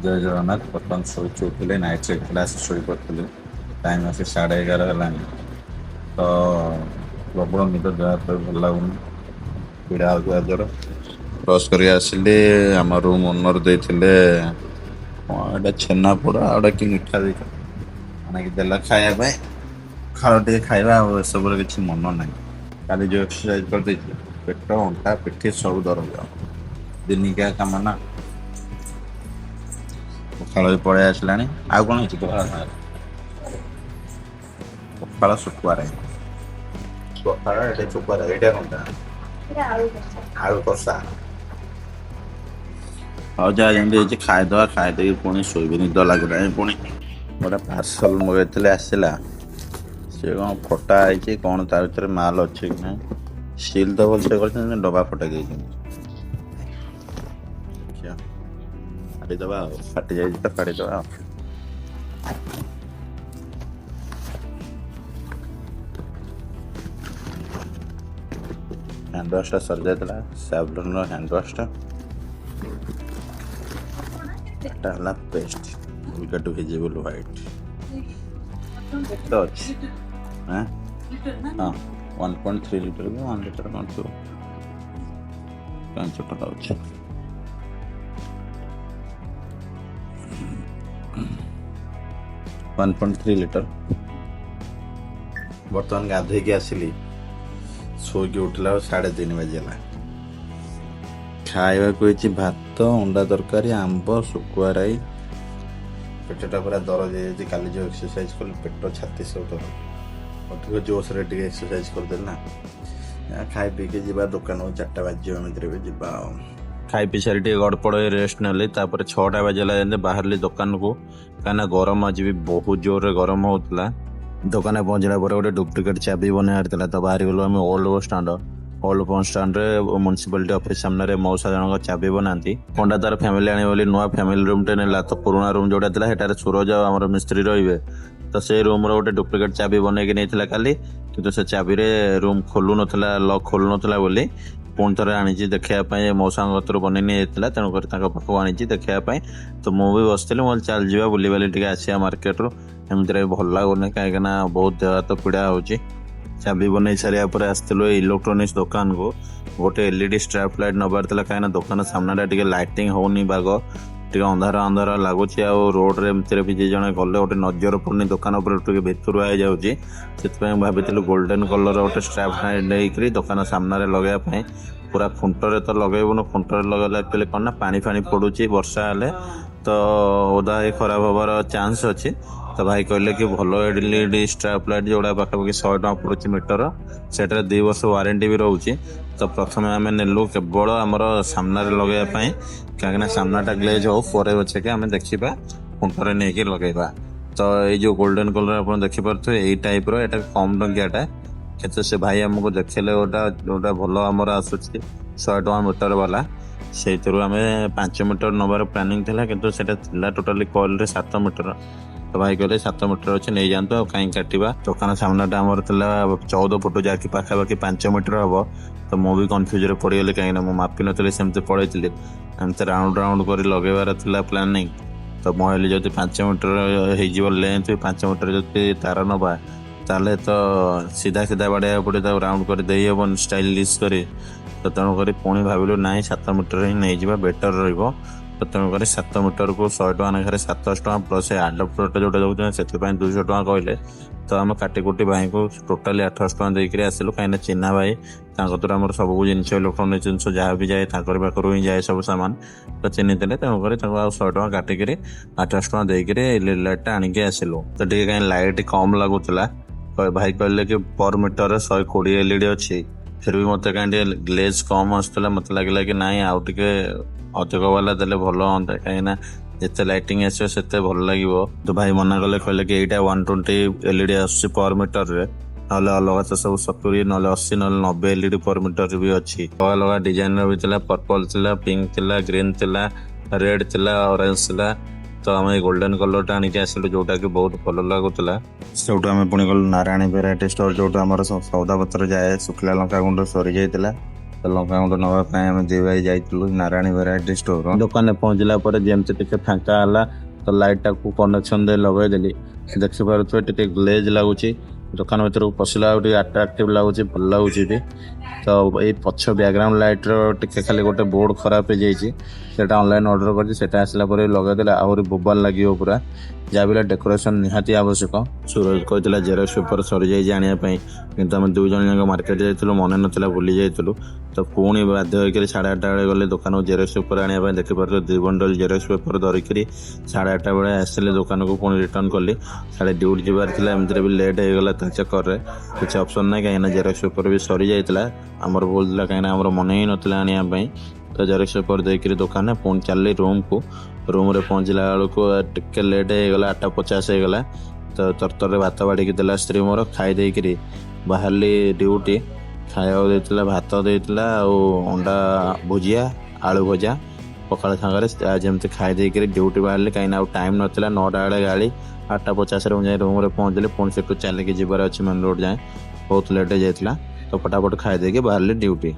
ଜୟ ଜଗନ୍ନାଥ। ବର୍ତ୍ତମାନ ଶୋଇକି ଉଠିଲେ, ନାଇଟ୍ କ୍ଲାସ୍ ଶୋଇପଡ଼ିଥିଲେ। ଟାଇମ୍ ଆସି 11:30 ହେଲାଣି। ତ ପ୍ରବଳ ନିଦ, ଦେହ ହାତ ଭଲ ଲାଗୁନି, ପୀଡ଼ା ହେଉଥିବା ଜ୍ୱର। ବ୍ରସ୍ କରି ଆସିଲି, ଆମ ରୁମ୍ ଓନର୍ ଦେଇଥିଲେ ଏଇଟା ଛେନାପୋଡ଼ ଆଉ ଗୋଟେ କି ମିଠା ଦେଇଥିଲା, ଆଣିକି ଦେଲା ଖାଇବା ପାଇଁ। ଖାଳ ଟିକେ ଖାଇବା, ଆଉ ଏସବୁରେ କିଛି ମନ ନାହିଁ। କାଲି ଯେଉଁ ଏକ୍ସରସାଇଜ୍ କରିଦେଇଛି, ପେଟ, ଅଣ୍ଟା, ପିଠି ସବୁ ଦରଜ। ଦିନିକିଆ କାମ ନା। ପଖାଳ ବି ପଳେଇ ଆସିଲାଣି। ଆଉ କ'ଣ ହେଇଛି ପଖାଳ ସାଙ୍ଗରେ? ପଖାଳ ଶୁଖୁଆ ରାଇ। ପଖାଳ ଏଇଟା ଶୁଖୁଆ ରାଇ, ଏଇଟା କ'ଣଟା? ଆଳୁ କଷା। ହଉ ଯାହା ଯେମିତି ହେଇଛି ଖାଇଦେବା। ଖାଇଦେଇକି ପୁଣି ଶୋଇବି, ନିଦ ଲାଗିଲାଣି। ପୁଣି ଗୋଟେ ପାର୍ସଲ ମଗାଇଥିଲେ, ଆସିଲା। ସେ କ'ଣ ଫଟା ହେଇଛି, କ'ଣ ତା ଭିତରେ ମାଲ ଅଛି କି ନାହିଁ। ସିଲ୍ ତ ଭଲସେ କରିଛନ୍ତି, ଡବା ଫଟେଇ ଦେଇଛନ୍ତି। ଦେଖିଆ କାଟିଦେବା ଆଉ, ଫାଟି ଯାଇଛି ତ କାଟିଦେବା ଆଉ। ହ୍ୟାଣ୍ଡ ୱାଶ୍ଟା ସରିଯାଇଥିଲା, ସାଭଲନ୍ର ହ୍ୟାଣ୍ଡ ୱାଶ୍ଟା। ଏଟା ହେଲା paste, will get visible white. କେତେ ଅଛି? ହଁ, 1.3 ଲିଟର କି 1 ଲିଟର କ'ଣ ଥିବ। କାହିଁ ଛୋଟଟା ଅଛି। 1.3 ଲିଟର। ବର୍ତ୍ତମାନ ଗାଧୋଇକି ଆସିଲି, ଶୋଇକି ଉଠିଲା ବେଳକୁ 3:30 ବାଜିଗଲା। ଖାଇବାକୁ ହେଇଛି ଭାତ, ଅଣ୍ଡା ତରକାରୀ, ଆମ୍ବ, ଶୁଖୁଆ ରାଇ। ପେଟଟା ପୁରା ଦରଜ ହେଇଯାଇଛି। କାଲି ଯେଉଁ ଏକ୍ସରସାଇଜ୍ କଲି, ପେଟ ଛାତି ସବୁ ଦରଜ। ଅଧିକ ଜୋସ୍ରେ ଟିକେ ଏକ୍ସରସାଇଜ୍ କରିଦେଲି ନା। ଖାଇ ପିଇକି ଯିବା ଦୋକାନକୁ, 4ଟା ବାଜିବ ଏମିତିରେ ବି ଯିବା ଆଉ। ଖାଇ ପିଇ ସାରି ଟିକେ ଗଡ଼ପଡ଼ ରେଷ୍ଟ ନେଲି। ତାପରେ 6ଟା ବାଜିଲା ଯେମିତି ବାହାରିଲି ଦୋକାନକୁ, କାହିଁକିନା ଗରମ ଆଜି ବି ବହୁତ ଜୋରରେ ଗରମ ହେଉଥିଲା। ଦୋକାନରେ ପହଞ୍ଚିଲା ପରେ ଗୋଟେ ଡୁପ୍ଲିକେଟ୍ ଚାବି ବନେଇବାର ଥିଲା, ତ ବାହାରିଗଲୁ ଆମେ old bus stand. Old bus ଷ୍ଟାଣ୍ଡରେ ମ୍ୟୁନିସିପାଲିଟି ଅଫିସ୍ ସାମ୍ନାରେ ମଉସା ଜଣଙ୍କ ଚାବି ବନାନ୍ତି। ପଣ୍ଡା ତାର ଫ୍ୟାମିଲି ଆଣିବ ବୋଲି ନୂଆ ଫ୍ୟାମିଲି ରୁମ୍ଟେ ନେଲା। ତ ପୁରୁଣା ରୁମ୍ ଯେଉଁଟା ଥିଲା, ସେଟାରେ ସୁରଜ ଆଉ ଆମର ମିସ୍ତ୍ରୀ ରହିବେ। ତ ସେଇ ରୁମ୍ର ଗୋଟେ ଡୁପ୍ଲିକେଟ୍ ଚାବି ବନେଇକି ନେଇଥିଲା କାଲି, କିନ୍ତୁ ସେ ଚାବିରେ ରୁମ୍ ଖୋଲୁନଥିଲା, ଲକ୍ ଖୋଲୁନଥିଲା ବୋଲି ପୁଣି ଥରେ ଆଣିଛି ଦେଖିବା ପାଇଁ। ମଉସାଙ୍କ କତରୁ ବନେଇ ନେଇଯାଇଥିଲା, ତେଣୁକରି ତାଙ୍କ ପାଖକୁ ଆଣିଛି ଦେଖିବା ପାଇଁ। ତ ମୁଁ ବି ବସିଥିଲି, ମୁଁ ଚାଲିଯିବା ବୁଲିବାଲି ଟିକେ ଆସିବା ମାର୍କେଟରୁ। ଏମିତିରେ ଭଲ ଲାଗୁନି, କାହିଁକିନା ବହୁତ ଦେହ ହାତ ପୀଡ଼ା ହେଉଛି। ଚାବି ବନେଇ ସାରିବା ପରେ ଆସିଥିଲୁ ଏ ଇଲେକ୍ଟ୍ରୋନିକ୍ସ ଦୋକାନକୁ। ଗୋଟେ LED ଷ୍ଟ୍ରାପ୍ ଲାଇଟ୍ ନେବାର ଥିଲା, କାହିଁକିନା ଦୋକାନ ସାମ୍ନାଟା ଟିକେ ଲାଇଟିଂ ହେଉନି, ବାଗ ଟିକେ ଅନ୍ଧାର ଅନ୍ଧାର ଲାଗୁଛି। ଆଉ ରୋଡ଼ରେ ଏମିତିରେ ବି ଯିଏ ଜଣେ ଗଲେ ଗୋଟେ ନଜର ପଡ଼ୁନି, ଦୋକାନ ଉପରେ ଟିକେ ଭିତରୁଆ ହେଇଯାଉଛି। ସେଥିପାଇଁ ଭାବିଥିଲୁ ଗୋଲ୍ଡେନ୍ କଲର୍ର ଗୋଟେ ଷ୍ଟ୍ରାପ୍ ଲାଇଟ୍ ନେଇକରି ଦୋକାନ ସାମ୍ନାରେ ଲଗାଇବା ପାଇଁ। ପୁରା ଖୁଣ୍ଟରେ ତ ଲଗେଇବୁନୁ, ଖୁଣ୍ଟରେ ଲଗାଇଲେ ଆକ୍ଚୁଆଲି କ'ଣ ନା, ପାଣି ଫାଣି ପଡ଼ୁଛି ବର୍ଷା ହେଲେ, ତ ଓଦା ହେଇ ଖରାପ ହେବାର ଚାନ୍ସ ଅଛି। ତ ଭାଇ କହିଲେ କି ଭଲ LED ଷ୍ଟ୍ରାପ୍ ଲାଇଟ୍ ଯେଉଁଟା ପାଖାପାଖି 100 ଟଙ୍କା ପଡ଼ୁଛି ମିଟର, ସେଟାରେ 2 ବର୍ଷ ୱାରେଣ୍ଟି ବି ରହୁଛି। ତ ପ୍ରଥମେ ଆମେ ନେଲୁ କେବଳ ଆମର ସାମ୍ନାରେ ଲଗାଇବା ପାଇଁ, କାହିଁକିନା ସାମ୍ନାଟା ଗ୍ଲେଜ୍ ହେଉ, ପରେ ପଛକେ ଆମେ ଦେଖିବା ଖୁଣ୍ଟରେ ନେଇକି ଲଗାଇବା। ତ ଏଇ ଯେଉଁ ଗୋଲ୍ଡେନ୍ କଲର୍ ଆପଣ ଦେଖିପାରୁଥିବେ, ଏଇ ଟାଇପ୍ର, ଏଇଟା କମ୍ ଟଙ୍କିଆଟା। କିନ୍ତୁ ସେ ଭାଇ ଆମକୁ ଦେଖେଇଲେ ଯେଉଁଟା ଭଲ ଆମର ଆସୁଛି 100 ଟଙ୍କା ମିଟର ବାଲା, ସେଇଥିରୁ ଆମେ 5 ମିଟର ନେବାର ପ୍ଲାନିଂ ଥିଲା, କିନ୍ତୁ ସେଇଟା ଥିଲା ଟୋଟାଲି କଏଲ୍ରେ 7 ମିଟର। ତ ଭାଇ କହିଲେ 7 ମିଟର ଅଛି, ନେଇଯାଆନ୍ତୁ, ଆଉ କାହିଁ କାଟିବା। ଦୋକାନ ସାମ୍ନାଟା ଆମର ଥିଲା 14 ଫୁଟ, ଯାହାକି ପାଖାପାଖି 5 ମିଟର ହେବ। ତ ମୁଁ ବି କନଫ୍ୟୁଜ୍ରେ ପଡ଼ିଗଲି, କାହିଁକିନା ମୁଁ ମାପିନଥିଲି, ସେମିତି ପଳେଇଥିଲି। ଏମିତି ରାଉଣ୍ଡ କରି ଲଗେଇବାର ଥିଲା ପ୍ଲାନିଂ। ତ ମୁଁ ଭାବିଲି ଯଦି 5 ମିଟର ହେଇଯିବ ଲେନ୍ଥ, 5 ମିଟର ଯଦି ତାର ନେବା, ତାହେଲେ ତ ସିଧା ବାଡ଼େଇବାକୁ ପଡ଼ିବ, ତାକୁ ରାଉଣ୍ଡ କରି ଦେଇହେବନି ଷ୍ଟାଇଲିସ୍ କରି। ତ ତେଣୁକରି ପୁଣି ଭାବିଲୁ ନାହିଁ, 7 ମିଟର ହିଁ ନେଇଯିବା, ବେଟର୍ ରହିବ। ତ ତେଣୁକରି 7 ମିଟରକୁ 100 ଟଙ୍କା ଲେଖାରେ 700 ଟଙ୍କା, ପ୍ଲସ୍ ଆଡପ୍ଟରଟା ଯେଉଁଟା ଦେଉଛନ୍ତି ସେଥିପାଇଁ 200 ଟଙ୍କା କହିଲେ। ତ ଆମେ କାଟିକୁଟି ଭାଇଙ୍କୁ ଟୋଟାଲି 800 ଟଙ୍କା ଦେଇକରି ଆସିଲୁ, କାହିଁକିନା ଚିହ୍ନା ଭାଇ, ତାଙ୍କ ଦ୍ୱାରା ଆମର ସବୁ ଜିନିଷ, ଇଲେକ୍ଟ୍ରୋନିକ୍ସ ଜିନିଷ ଯାହା ବି ଯାଏ ତାଙ୍କରି ପାଖରୁ ହିଁ ଯାଏ ସବୁ ସାମାନ। ତ ଚିହ୍ନିଥିଲେ, ତେଣୁକରି ତାଙ୍କୁ ଆଉ 100 ଟଙ୍କା କାଟିକିରି 800 ଟଙ୍କା ଦେଇକରି LED ଲାଇଟ୍ଟା ଆଣିକି ଆସିଲୁ। ତ ଟିକେ କାହିଁ ଲାଇଟ୍ କମ୍ ଲାଗୁଥିଲା। ଭାଇ କହିଲେ କି ପର ମିଟରରେ 120 LED ଅଛି, ଫିର୍ ବି ମୋତେ କାହିଁ ଟିକେ ଗ୍ଲେଜ୍ କମ୍ ଆସୁଥିଲା। ମୋତେ ଲାଗିଲା କି ନାହିଁ, ଆଉ ଟିକେ ଅଧିକ ବାଲା ଦେଲେ ଭଲ ହୁଅନ୍ତା, କାହିଁକିନା ଯେତେ ଲାଇଟିଂ ଆସିବ ସେତେ ଭଲ ଲାଗିବ। ତ ଭାଇ ମନା କଲେ, କହିଲେ କି ଏଇଟା 120 LED ଆସୁଛି ପର ମିଟରରେ, ନହେଲେ ଅଲଗା ତ ସବୁ 70, ନହେଲେ 80, ନହେଲେ 90 LED ପର ମିଟର ବି ଅଛି। ଅଲଗା ଡିଜାଇନର ବି ଥିଲା, ପର୍ପଲ୍ ଥିଲା, ପିଙ୍କ ଥିଲା, ଗ୍ରୀନ୍ ଥିଲା, ରେଡ୍ ଥିଲା, ଅରେଞ୍ଜ ଥିଲା। ତ ଆମେ ଗୋଲ୍ଡେନ୍ କଲର୍ଟା ଆଣିକି ଆସିଲୁ, ଯେଉଁଟାକି ବହୁତ ଭଲ ଲାଗୁଥିଲା। ସେଇଠୁ ଆମେ ପୁଣି ଗଲୁ ନାରାୟଣୀ ଭେରାଇଟି ଷ୍ଟୋର୍, ଯେଉଁଠୁ ଆମର ସଉଦାପତ୍ର ଯାଏ। ଶୁଖିଲା ଲଙ୍କା ଗୁଣ୍ଡ ସରିଯାଇଥିଲା, ତ ଲଙ୍କାଗୁଣ୍ଡ ନେବା ପାଇଁ ଆମେ ଦୁଇ ଭାଇ ଯାଇଥିଲୁ ନାରାୟଣୀ ଭେରାଇଟି ଷ୍ଟୋର। ଦୋକାନରେ ପହଞ୍ଚିଲା ପରେ ଯେମିତି ଟିକେ ଫାଙ୍କା ହେଲା ତ ଲାଇଟ୍ଟାକୁ କନେକ୍ସନ୍ ଦେଇ ଲଗାଇଦେଲି। ଦେଖିପାରୁଥିବେ ଟିକେ ଗ୍ଲେଜ୍ ଲାଗୁଛି। ଦୋକାନ ଭିତରକୁ ପଶିଲା ଆଉ ଟିକେ ଆଟ୍ରାକ୍ଟିଭ୍ ଲାଗୁଛି, ଭଲ ଲାଗୁଛି ବି। ତ ଏଇ ପଛ ବ୍ୟାକଗ୍ରାଉଣ୍ଡ ଲାଇଟ୍ର ଟିକେ ଖାଲି ଗୋଟେ ବୋର୍ଡ଼ ଖରାପ ହେଇଯାଇଛି, ସେଇଟା ଅନଲାଇନ୍ ଅର୍ଡ଼ର କରିଛି। ସେଇଟା ଆସିଲା ପରେ ଲଗାଇଦେଲେ ଆହୁରି ବୋବାଲ ଲାଗିବ ପୁରା। ଯାହା ବି ହେଲେ ଡେକୋରେସନ୍ ନିହାତି ଆବଶ୍ୟକ। ସୁରଜ କହିଥିଲା ଜେରକ୍ସ ପେପର ସରିଯାଇଛି ଆଣିବା ପାଇଁ, କିନ୍ତୁ ଆମେ ଦୁଇ ଜଣ ଯାକ ମାର୍କେଟ ଯାଇଥିଲୁ, ମନେ ନଥିଲା ଭୁଲି ଯାଇଥିଲୁ। ତ ପୁଣି ବାଧ୍ୟ ହୋଇକରି 8:30 ବେଳେ ଗଲେ ଦୋକାନକୁ ଜେରକ୍ସ ପେପର ଆଣିବା ପାଇଁ। ଦେଖିପାରୁଥିବେ 2 ବଣ୍ଡଲ ଜେରକ୍ସ ପେପର ଧରିକିରି 8:30 ବେଳେ ଆସିଲେ ଦୋକାନକୁ, ପୁଣି ରିଟର୍ନ କଲି। ସାଡ଼େ ଡ୍ୟୁଟି ଯିବାର ଥିଲା, ଏମିତିରେ ବି ଲେଟ୍ ହେଇଗଲା ତା ଚକ୍କରରେ। କିଛି ଅପସନ୍ ନାହିଁ, କାହିଁକିନା ଜେରକ୍ସ ପେପର ବି ସରିଯାଇଥିଲା। ଆମର ଭୁଲ ଥିଲା, କାହିଁକିନା ଆମର ମନେ ହିଁ ନଥିଲା ଆଣିବା ପାଇଁ। ତ ଜେରକ୍ସ ପେପର ଦେଇକରି ଦୋକାନରେ ପୁଣି ଚାଲିଲି ରୁମ୍କୁ। ରୁମ୍ରେ ପହଞ୍ଚିଲା ବେଳକୁ ଟିକେ ଲେଟ୍ ହେଇଗଲା, 8:50 ହେଇଗଲା। ତ ତରତରରେ ଭାତ ବାଢ଼ିକି ଦେଲା ସ୍ତ୍ରୀ ମୋର, ଖାଇ ଦେଇକିରି ବାହାରିଲି ଡ୍ୟୁଟି। ଖାଇବାକୁ ଦେଇଥିଲା, ଭାତ ଦେଇଥିଲା ଆଉ ଅଣ୍ଡା ଭୁଜିଆ, ଆଳୁ ଭଜା ପଖାଳ ସାଙ୍ଗରେ। ଯେମିତି ଖାଇ ଦେଇକିରି ଡ୍ୟୁଟି ବାହାରିଲି, କାହିଁକିନା ଆଉ ଟାଇମ୍ ନଥିଲା। 9ଟା ବେଳେ ଗାଡ଼ି, 8:50ରେ ମୁଁ ଯାଇ ରୁମ୍ରେ ପହଞ୍ଚିଲି। ପୁଣି ସେଠୁ ଚାଲିକି ଯିବାର ଅଛି ମେନ୍ ରୋଡ଼ ଯାଏଁ, ବହୁତ ଲେଟ୍ ହେଇଯାଇଥିଲା। ତ ଫଟାଫଟ ଖାଇ ଦେଇକି ବାହାରିଲି ଡ୍ୟୁଟି।